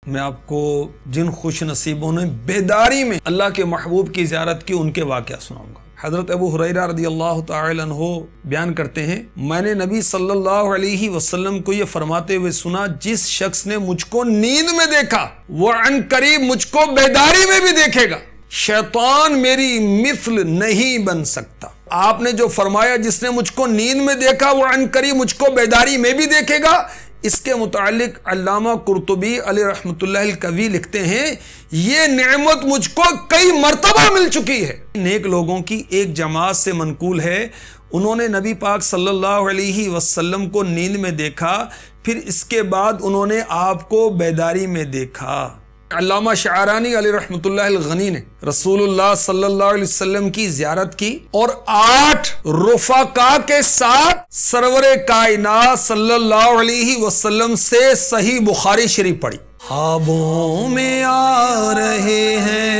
میں آپ کو جن خوش نصیبوں نے بیداری میں اللہ کے محبوب کی زیارت کی ان کے واقعہ سناؤں گا۔ حضرت ابو ہریرہ رضی اللہ تعالی عنہ بیان کرتے ہیں، میں نے نبی صلی اللہ علیہ وسلم کو یہ فرماتے ہوئے سنا، جس شخص نے مجھ کو نیند میں دیکھا وہ عن قریب مجھ کو بیداری میں بھی دیکھے گا، شیطان میری مثل نہیں بن سکتا۔ آپ نے جو فرمایا جس نے مجھ کو نیند میں دیکھا وہ عن قریب مجھ کو بیداری میں بھی دیکھے گا، اس کے متعلق علامہ قرطبی علیہ رحمۃ اللہ القوی لکھتے ہیں، یہ نعمت مجھ کو کئی مرتبہ مل چکی ہے۔ نیک لوگوں کی ایک جماعت سے منقول ہے، انہوں نے نبی پاک صلی اللہ علیہ وسلم کو نیند میں دیکھا، پھر اس کے بعد انہوں نے آپ کو بیداری میں دیکھا۔ علامہ شعرانی علیہ رحمۃ اللہ الغنی نے رسول اللہ صلی اللہ علیہ وسلم کی زیارت کی اور 8 رفقا کے ساتھ سرور کائنات صلی اللہ علیہ وسلم سے صحیح بخاری شریف پڑھی۔ خوابوں میں آ رہے ہیں،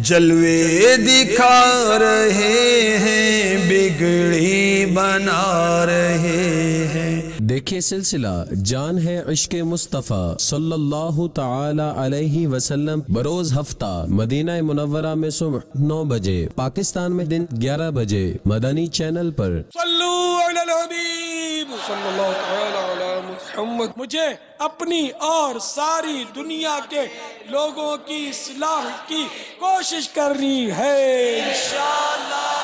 جلوے دکھا رہے ہیں، بگڑی بنا رہے ہیں۔ دیکھیے سلسلہ جان ہے عشق مصطفیٰ صلی اللہ تعالی علیہ وسلم بروز ہفتہ مدینہ منورہ میں صبح 9 بجے، پاکستان میں دن 11 بجے، مدنی چینل پر۔ صلو علی الحبیب صلی اللہ تعالی علی محمد۔ مجھے اپنی اور ساری دنیا کے لوگوں کی اصلاح کی کوشش کرنی ہے انشاءاللہ۔